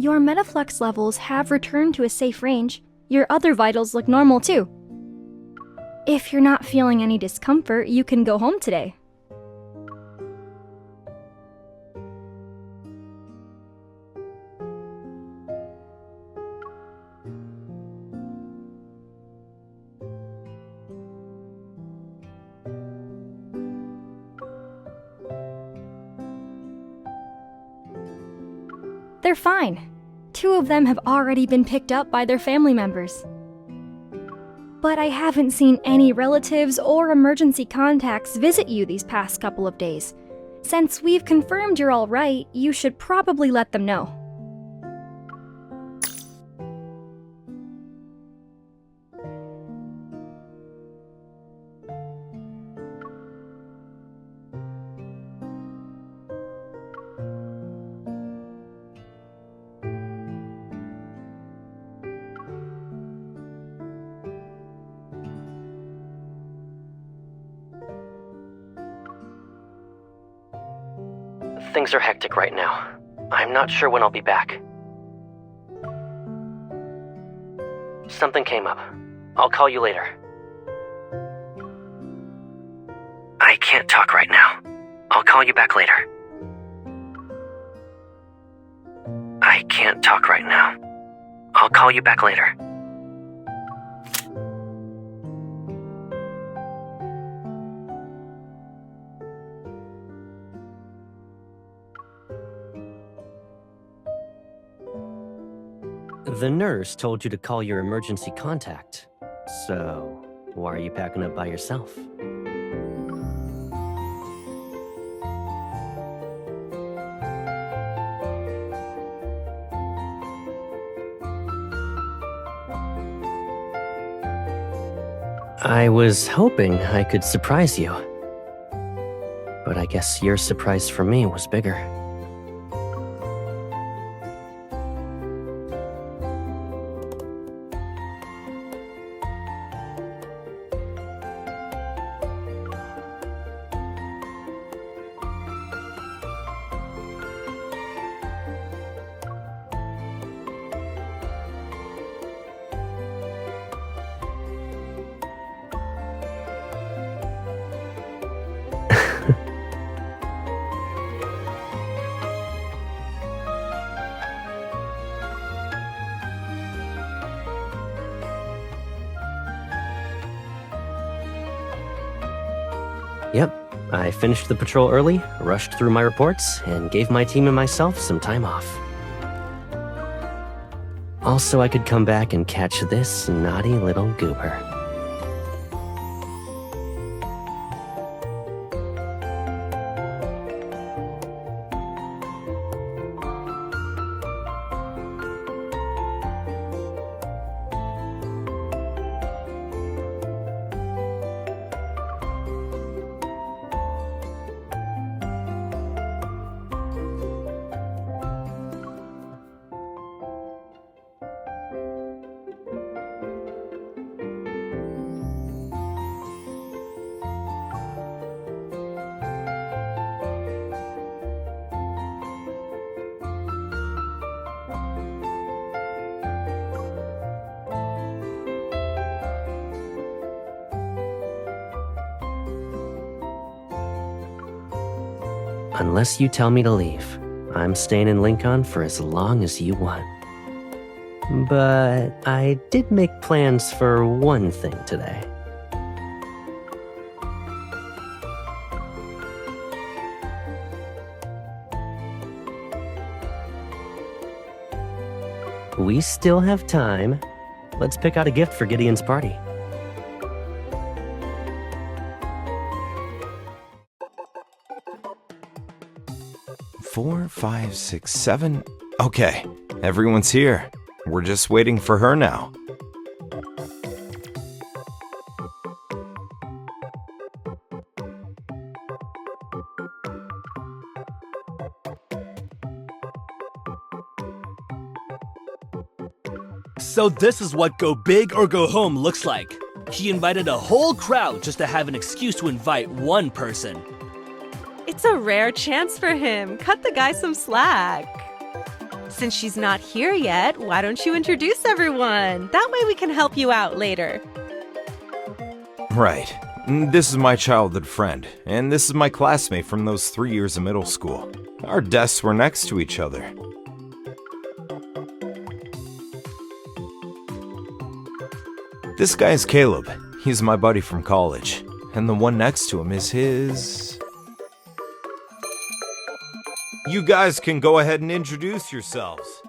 Your metaflux levels have returned to a safe range. Your other vitals look normal too. If you're not feeling any discomfort, you can go home today. They're fine. 2 of them have already been picked up by their family members. But I haven't seen any relatives or emergency contacts visit you these past couple of days. Since we've confirmed you're all right, you should probably let them know. Things are hectic right now. I'm not sure when I'll be back. Something came up. I'll call you later. I can't talk right now. I'll call you back later. I can't talk right now. I'll call you back later. The nurse told you to call your emergency contact. So, why are you packing up by yourself? I was hoping I could surprise you. But I guess your surprise for me was bigger. Yep, I finished the patrol early, rushed through my reports, and gave my team and myself some time off. Also, I could come back and catch this naughty little goober. Unless you tell me to leave, I'm staying in Lincoln for as long as you want. But I did make plans for one thing today. We still have time. Let's pick out a gift for Gideon's party. Four, 5, 6, 7. Okay, everyone's here. We're just waiting for her now. So this is what go big or go home looks like. He invited a whole crowd just to have an excuse to invite one person. It's a rare chance for him. Cut the guy some slack. Since she's not here yet, why don't you introduce everyone? That way we can help you out later. Right. This is my childhood friend, and this is my classmate from those 3 years of middle school. Our desks were next to each other. This guy is Caleb. He's my buddy from college. And the one next to him is his... You guys can go ahead and introduce yourselves.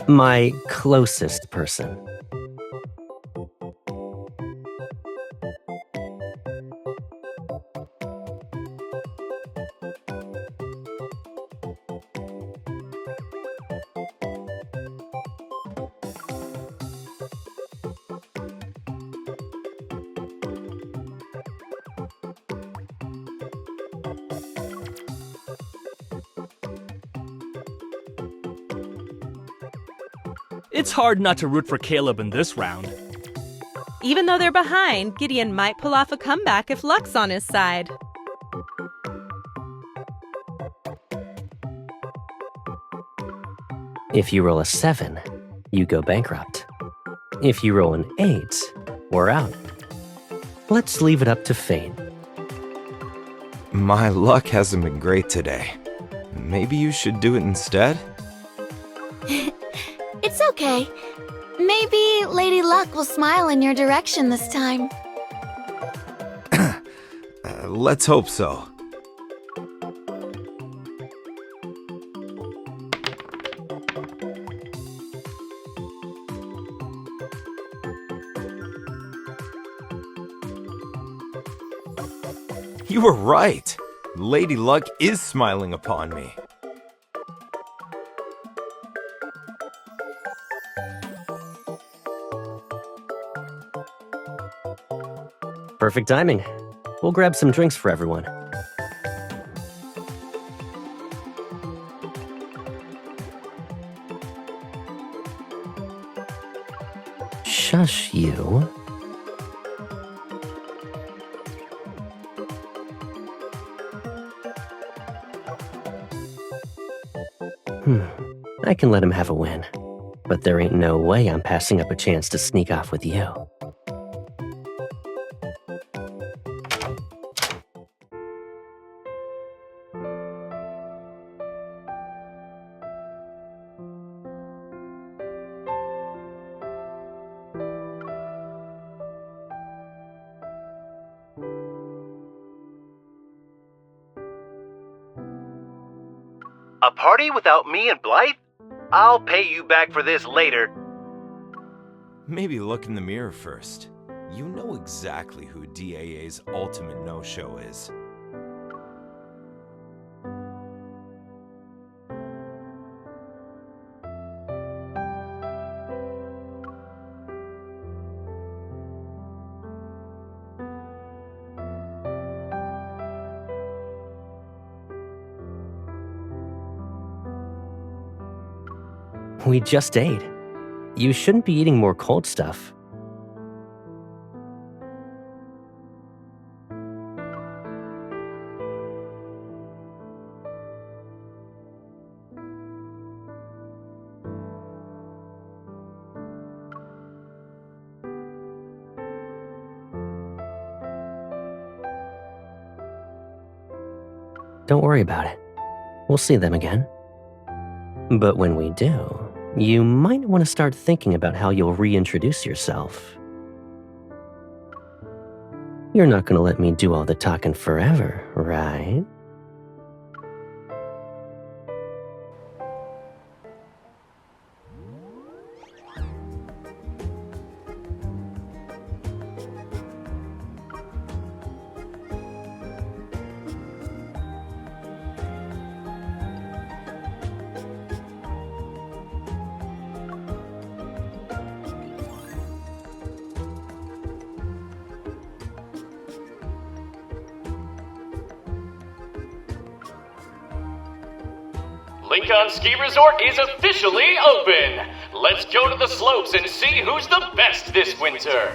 My closest person. It's hard not to root for Caleb in this round. Even though they're behind, Gideon might pull off a comeback if luck's on his side. If you roll a 7, you go bankrupt. If you roll an 8, we're out. Let's leave it up to fate. My luck hasn't been great today. Maybe you should do it instead? It's okay. Maybe Lady Luck will smile in your direction this time. Let's hope so. You were right. Lady Luck is smiling upon me. Perfect timing. We'll grab some drinks for everyone. Shush, you. I can let him have a win, but there ain't no way I'm passing up a chance to sneak off with you. A party without me and Blythe? I'll pay you back for this later. Maybe look in the mirror first. You know exactly who DAA's ultimate no-show is. We just ate. You shouldn't be eating more cold stuff. Don't worry about it. We'll see them again. But when we do, you might want to start thinking about how you'll reintroduce yourself. You're not going to let me do all the talking forever, right? Lincoln Ski Resort is officially open! Let's go to the slopes and see who's the best this winter!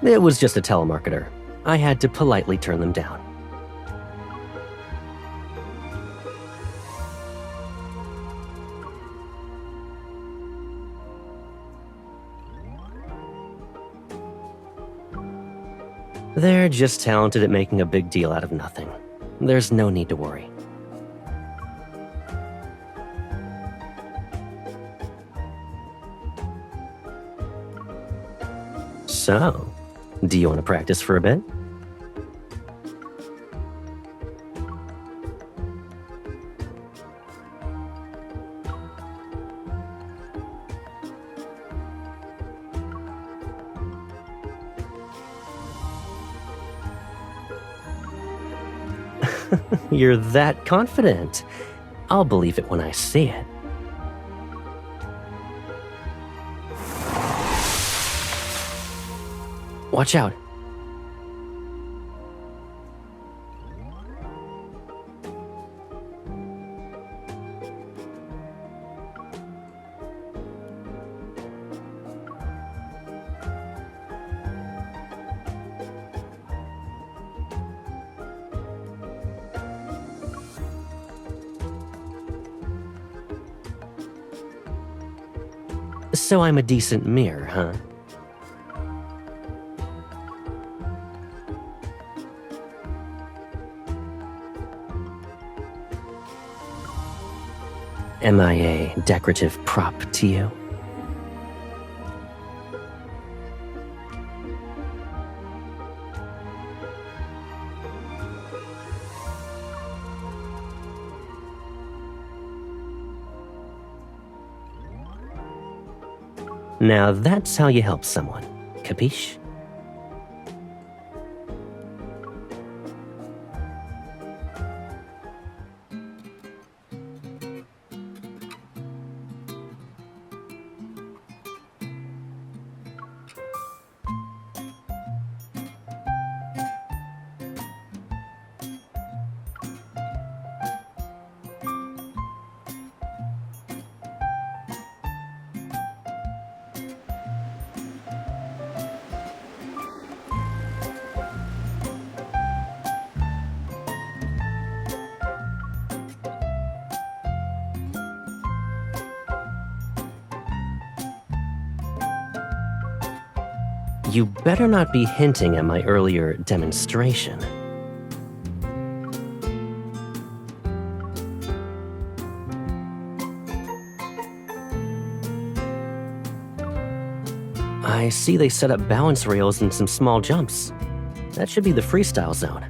It was just a telemarketer. I had to politely turn them down. They're just talented at making a big deal out of nothing. There's no need to worry. So, do you want to practice for a bit? You're that confident. I'll believe it when I see it. Watch out. So I'm a decent mirror, huh? Am I a decorative prop to you? Now that's how you help someone, capiche? You better not be hinting at my earlier demonstration. I see they set up balance rails and some small jumps. That should be the freestyle zone.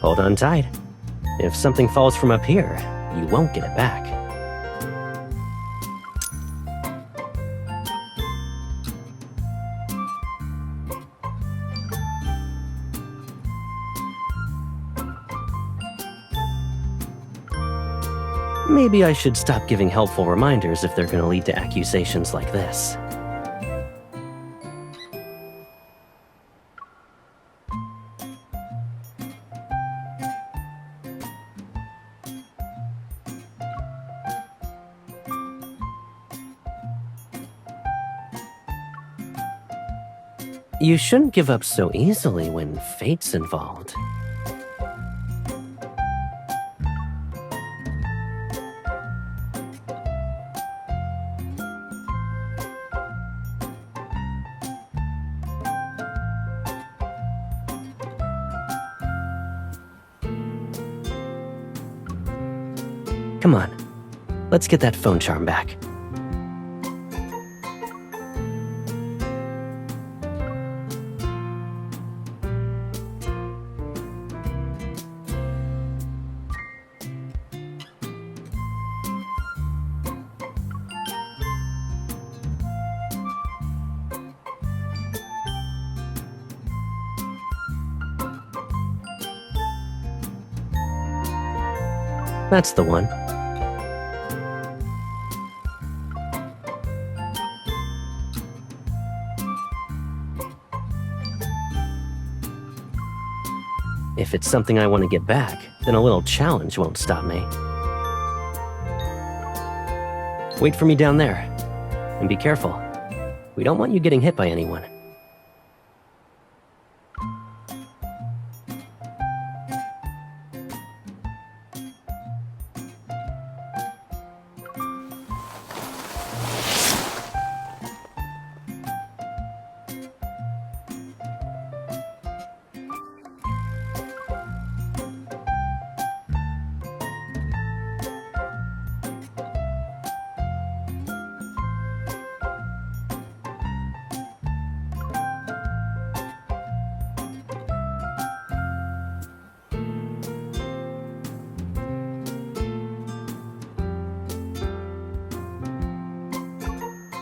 Hold on tight. If something falls from up here, you won't get it back. Maybe I should stop giving helpful reminders if they're going to lead to accusations like this. You shouldn't give up so easily when fate's involved. Come on, let's get that phone charm back. That's the one. If it's something I want to get back, then a little challenge won't stop me. Wait for me down there. And be careful. We don't want you getting hit by anyone.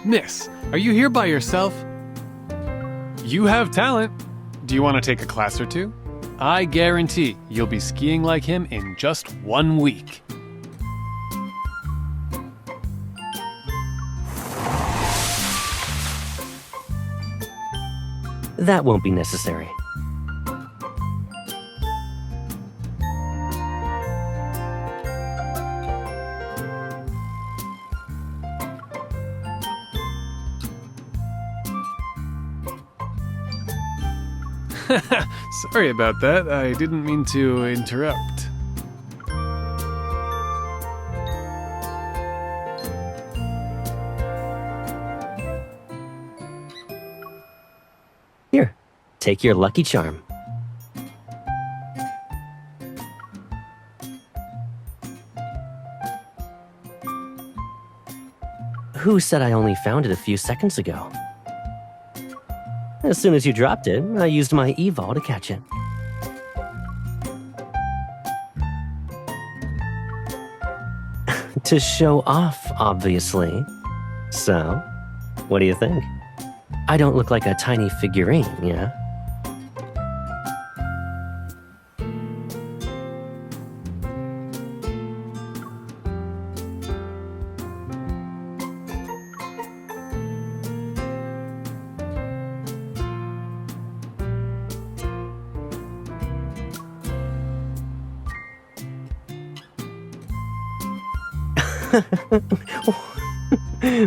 Miss, are you here by yourself? You have talent. Do you want to take a class or two? I guarantee you'll be skiing like him in just 1 week. That won't be necessary. Sorry about that. I didn't mean to interrupt. Here, take your lucky charm. Who said I only found it a few seconds ago? As soon as you dropped it, I used my eval to catch it. To show off, obviously. So, what do you think? I don't look like a tiny figurine, yeah?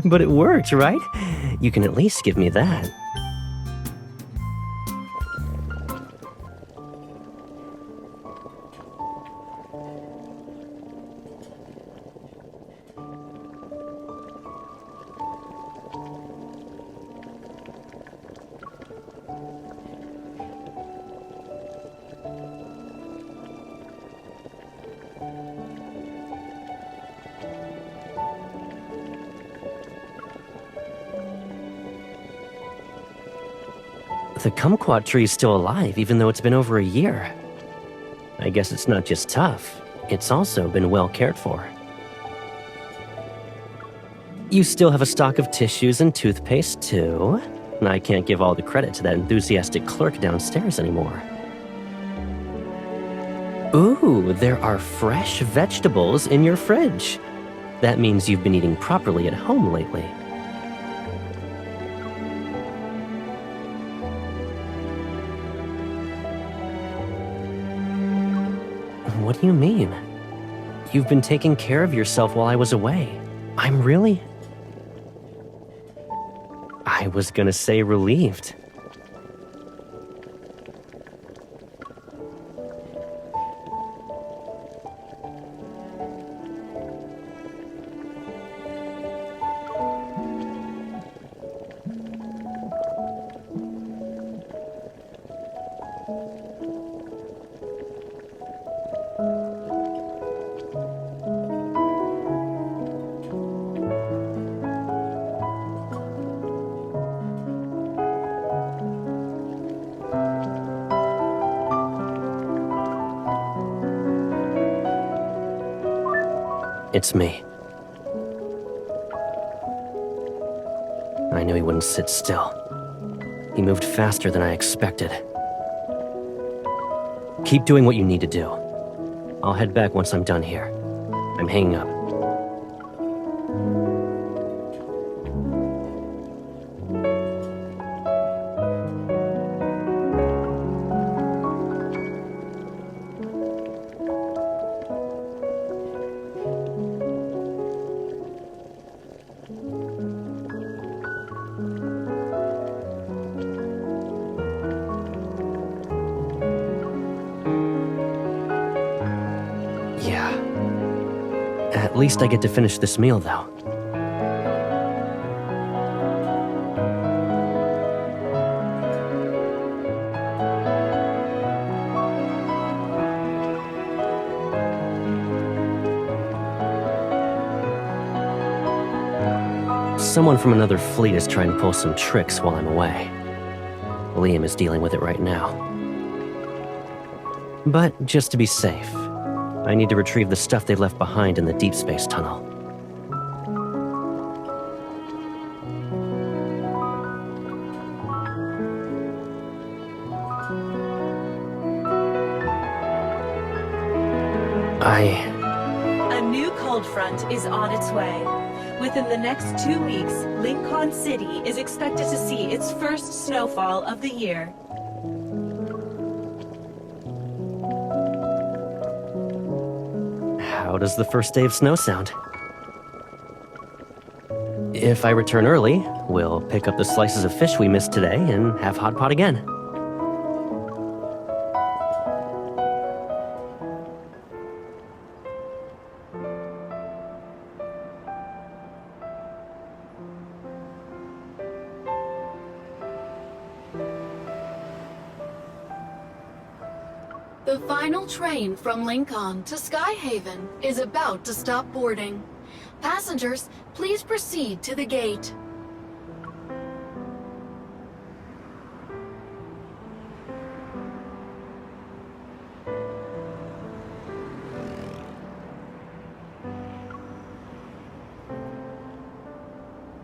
But it worked, right? You can at least give me that. The kumquat tree is still alive, even though it's been over a year. I guess it's not just tough, it's also been well cared for. You still have a stock of tissues and toothpaste, too. And I can't give all the credit to that enthusiastic clerk downstairs anymore. Ooh, there are fresh vegetables in your fridge. That means you've been eating properly at home lately. What do you mean? You've been taking care of yourself while I was away. I'm really... I was gonna say relieved. It's me. I knew he wouldn't sit still. He moved faster than I expected. Keep doing what you need to do. I'll head back once I'm done here. I'm hanging up. Yeah. At least I get to finish this meal, though. Someone from another fleet is trying to pull some tricks while I'm away. Liam is dealing with it right now. But just to be safe, I need to retrieve the stuff they left behind in the deep space tunnel. A new cold front is on its way. Within the next 2 weeks, Lincoln City is expected to see its first snowfall of the year. How does the first day of snow sound? If I return early, we'll pick up the slices of fish we missed today and have hot pot again. The final train from Lincoln to Skyhaven is about to stop boarding. Passengers, please proceed to the gate.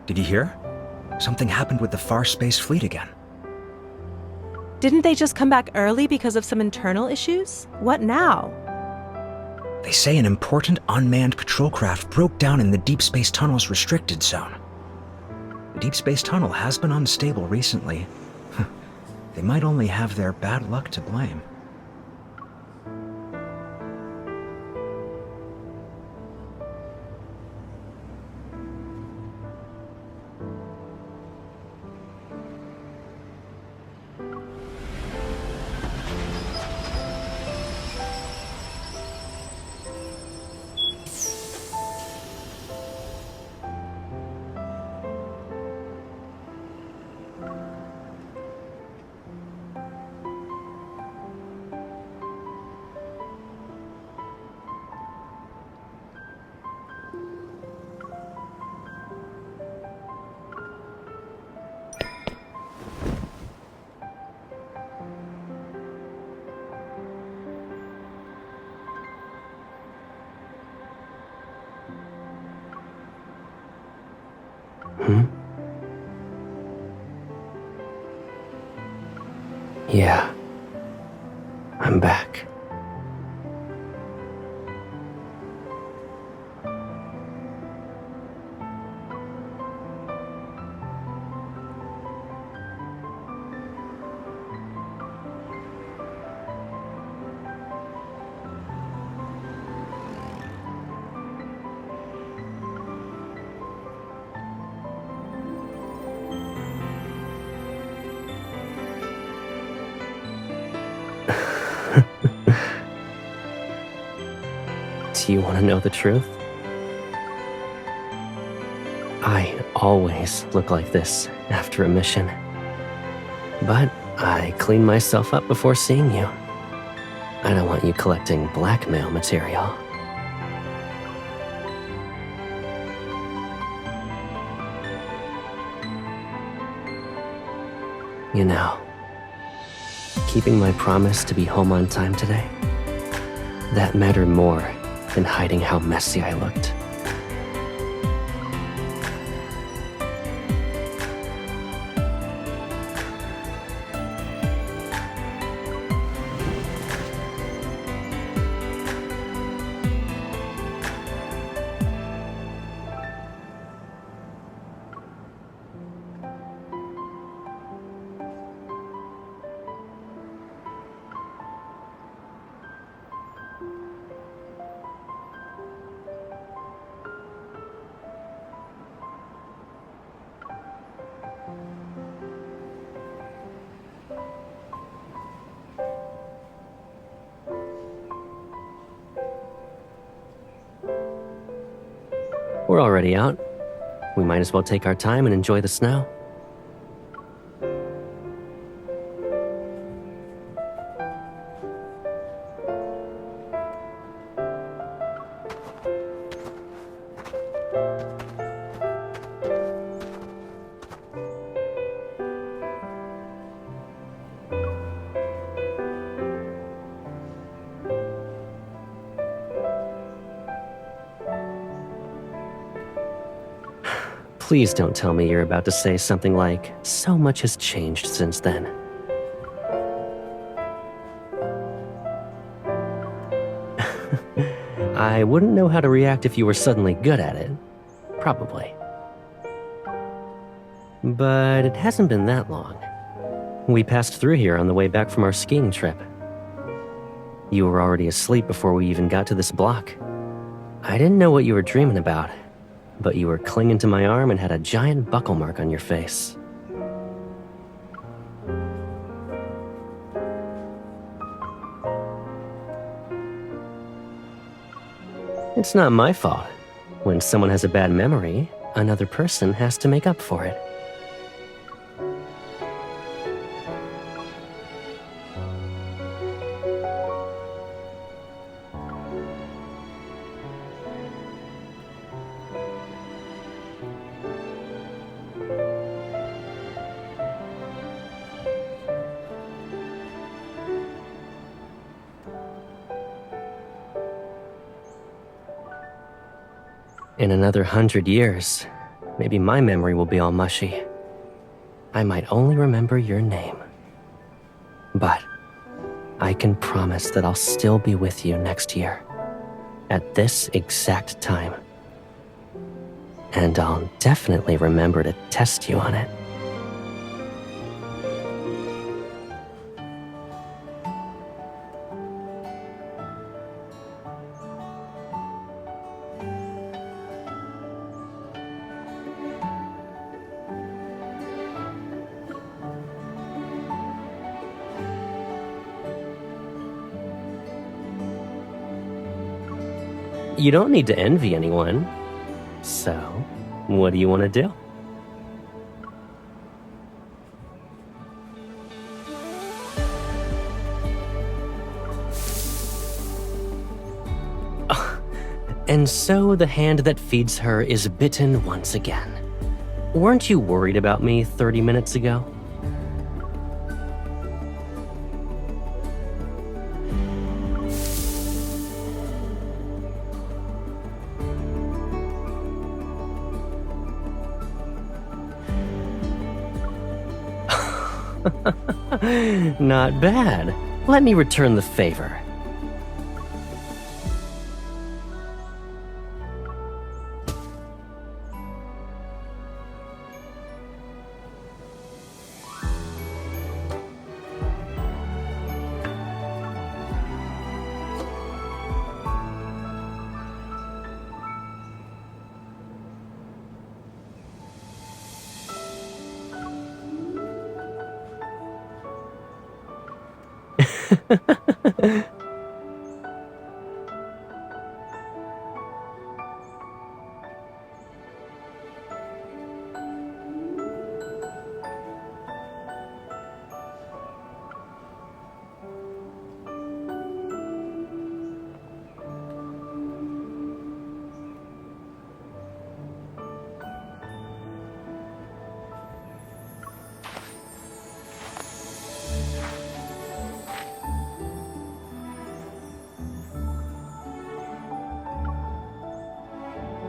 Did you hear? Something happened with the Far Space Fleet again. Didn't they just come back early because of some internal issues? What now? They say an important unmanned patrol craft broke down in the Deep Space Tunnel's restricted zone. The Deep Space Tunnel has been unstable recently. They might only have their bad luck to blame. Yeah. I'm back. Do you want to know the truth? I always look like this after a mission. But I clean myself up before seeing you. I don't want you collecting blackmail material. You know, keeping my promise to be home on time today, that mattered more than hiding how messy I looked. We're already out. We might as well take our time and enjoy the snow. Please don't tell me you're about to say something like, "So much has changed since then." I wouldn't know how to react if you were suddenly good at it. Probably. But it hasn't been that long. We passed through here on the way back from our skiing trip. You were already asleep before we even got to this block. I didn't know what you were dreaming about, but you were clinging to my arm and had a giant buckle mark on your face. It's not my fault. When someone has a bad memory, another person has to make up for it. In another 100 years, maybe my memory will be all mushy. I might only remember your name. But I can promise that I'll still be with you next year, at this exact time. And I'll definitely remember to test you on it. You don't need to envy anyone. So, what do you want to do? And so the hand that feeds her is bitten once again. Weren't you worried about me 30 minutes ago? Not bad. Let me return the favor.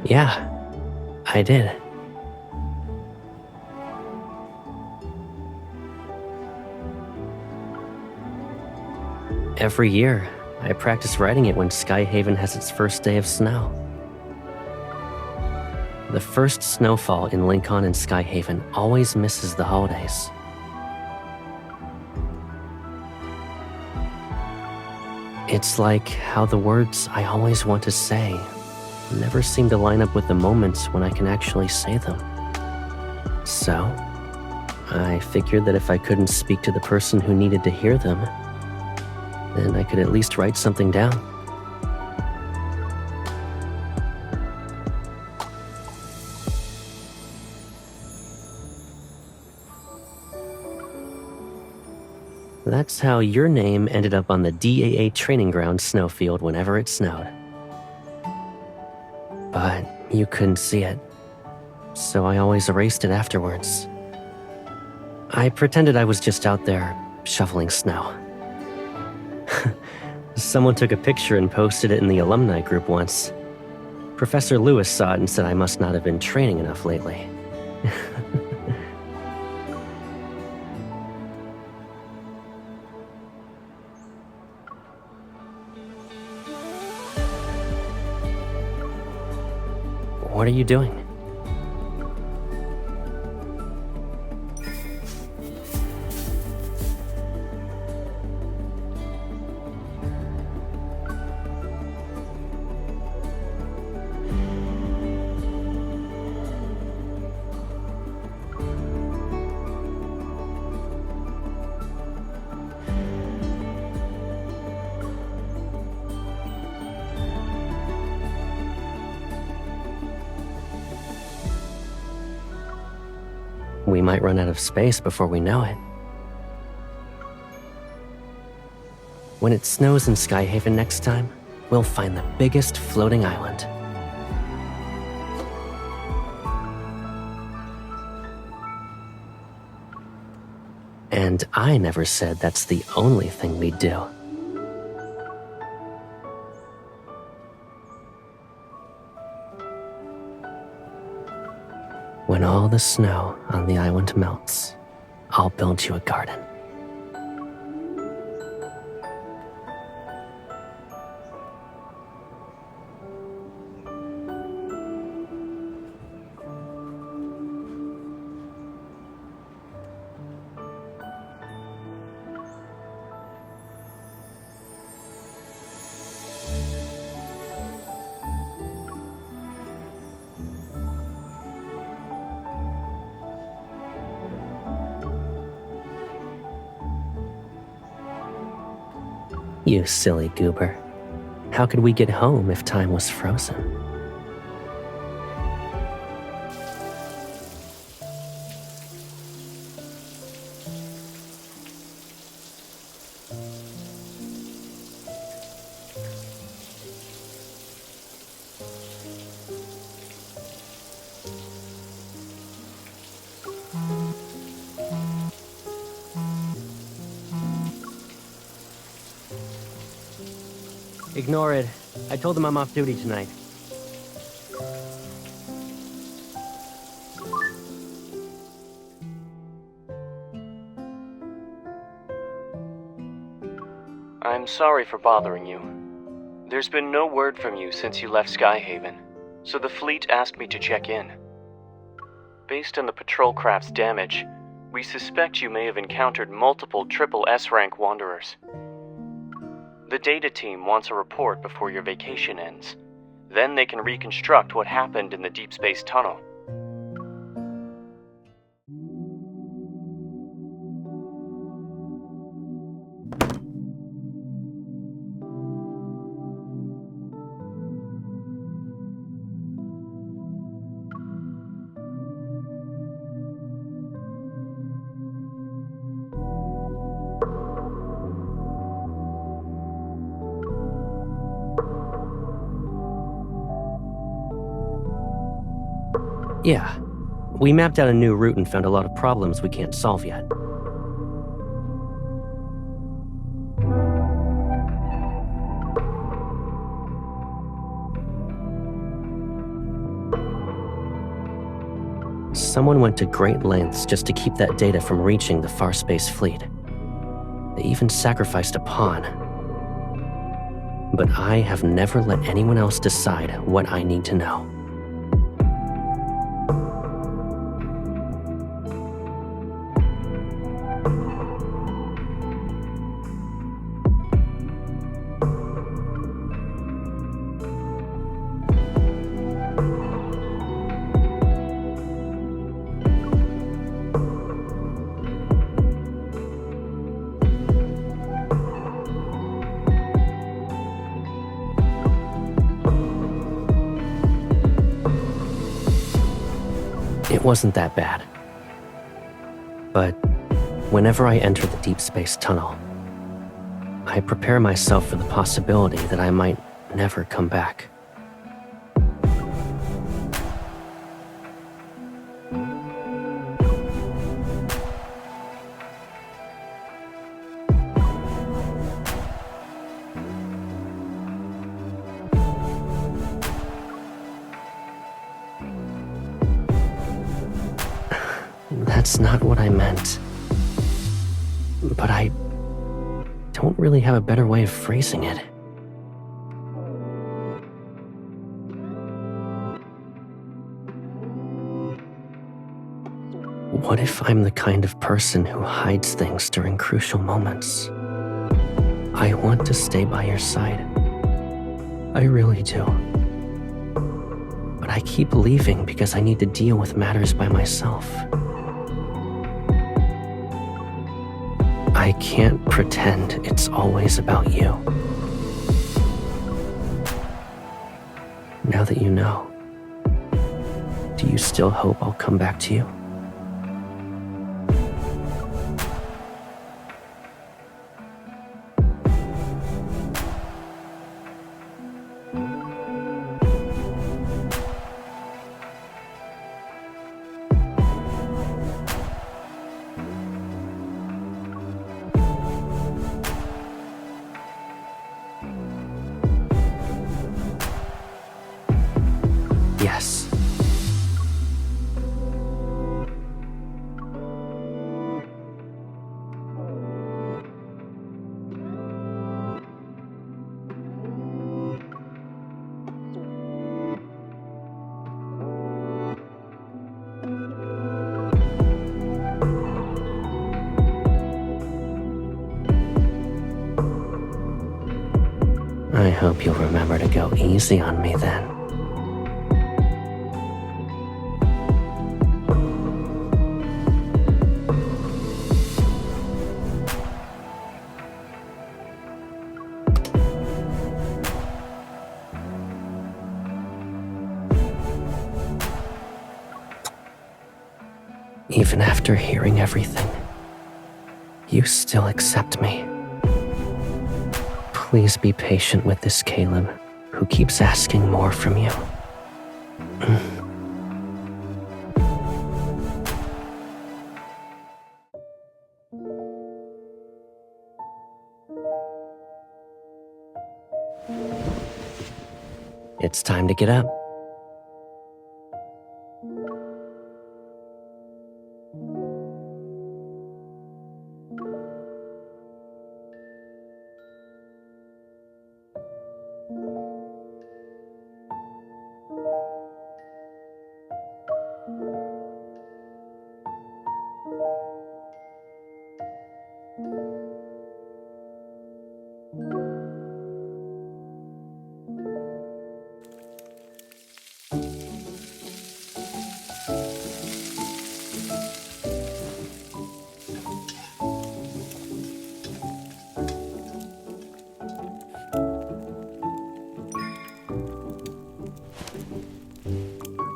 Yeah, I did. Every year, I practice writing it when Skyhaven has its first day of snow. The first snowfall in Lincoln and Skyhaven always misses the holidays. It's like how the words I always want to say never seem to line up with the moments when I can actually say them. So, I figured that if I couldn't speak to the person who needed to hear them, then I could at least write something down. That's how your name ended up on the DAA training ground snowfield whenever it snowed. But you couldn't see it, so I always erased it afterwards. I pretended I was just out there shoveling snow. Someone took a picture and posted it in the alumni group once. Professor Lewis saw it and said I must not have been training enough lately. What are you doing? We might run out of space before we know it. When it snows in Skyhaven next time, we'll find the biggest floating island. And I never said that's the only thing we do. When all the snow on the island melts, I'll build you a garden. You silly goober. How could we get home if time was frozen? Ignore it. I told them I'm off duty tonight. I'm sorry for bothering you. There's been no word from you since you left Skyhaven, so the fleet asked me to check in. Based on the patrol craft's damage, we suspect you may have encountered multiple triple S-rank wanderers. The data team wants a report before your vacation ends. Then they can reconstruct what happened in the deep space tunnel. Yeah, we mapped out a new route and found a lot of problems we can't solve yet. Someone went to great lengths just to keep that data from reaching the Far Space Fleet. They even sacrificed a pawn. But I have never let anyone else decide what I need to know. It wasn't that bad. But Whenever I enter the deep space tunnel, I prepare myself for the possibility that I might never come back. That's not what I meant. But I don't really have a better way of phrasing it. What if I'm the kind of person who hides things during crucial moments? I want to stay by your side. I really do. But I keep leaving because I need to deal with matters by myself. I can't pretend it's always about you. Now that you know, do you still hope I'll come back to you? Yes. I hope you'll remember to go easy on me then. Even after hearing everything, you still accept me. Please be patient with this Caleb, who keeps asking more from you. It's time to get up.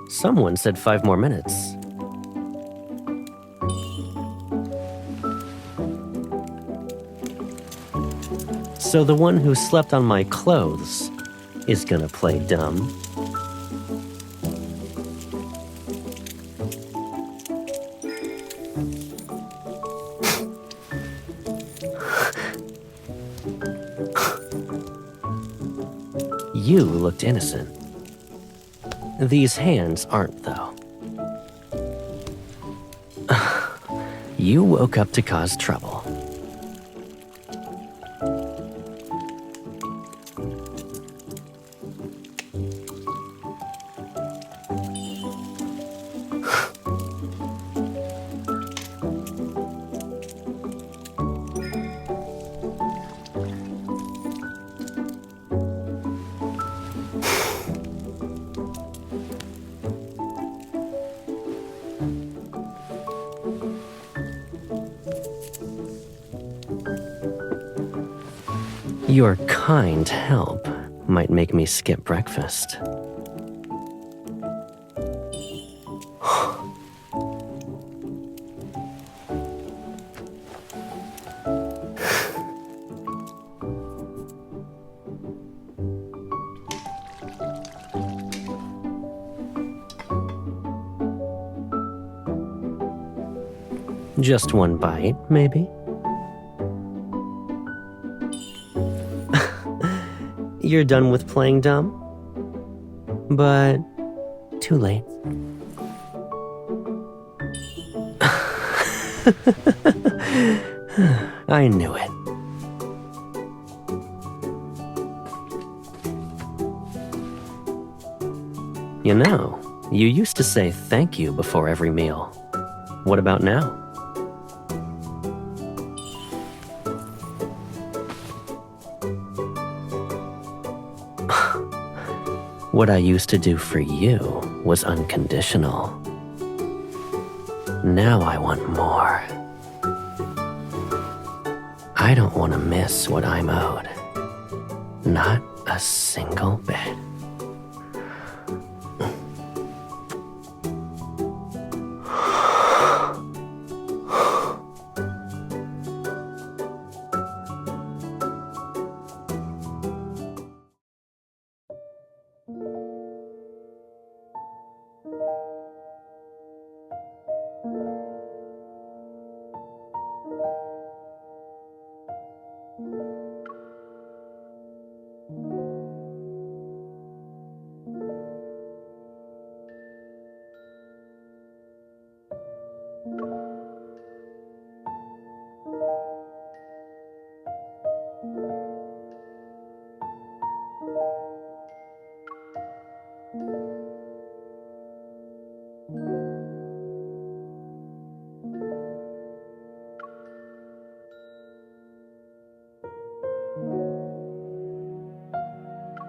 Someone said 5 more minutes. So the one who slept on my clothes is gonna play dumb. You looked innocent. These hands aren't, though. You woke up to cause trouble. Your kind help might make me skip breakfast. Just one bite, maybe? You're done with playing dumb? But too late. I knew it. You know, you used to say thank you before every meal. What about now? What I used to do for you was unconditional. Now I want more. I don't want to miss what I'm owed. Not a single bit.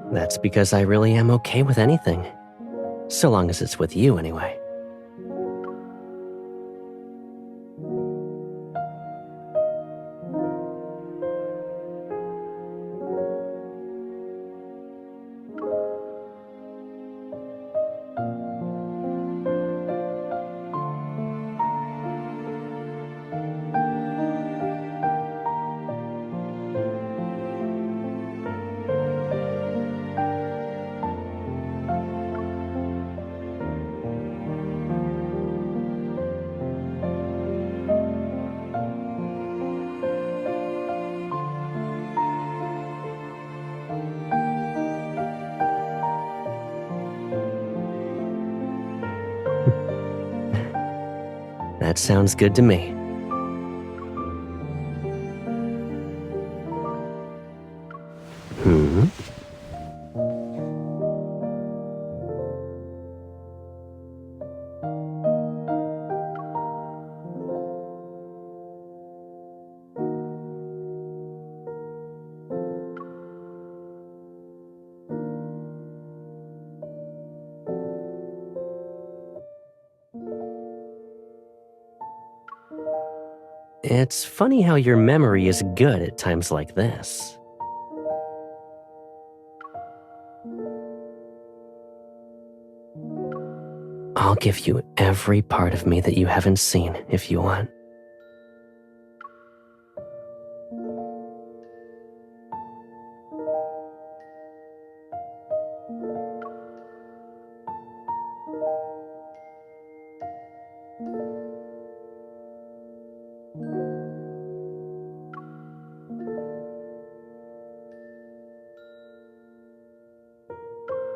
That's because I really am okay with anything. So long as it's with you, anyway. That sounds good to me. It's funny how your memory is good at times like this. I'll give you every part of me that you haven't seen if you want.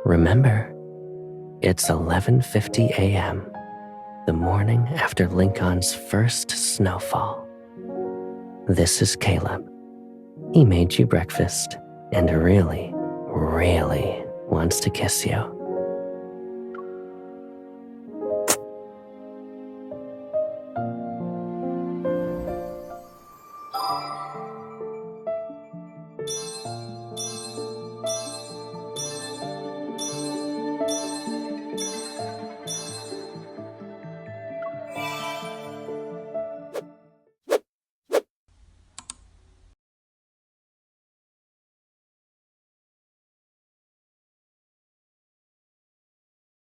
Remember, it's 11:50 a.m., the morning after Lincoln's first snowfall. This is Caleb. He made you breakfast and really, really wants to kiss you.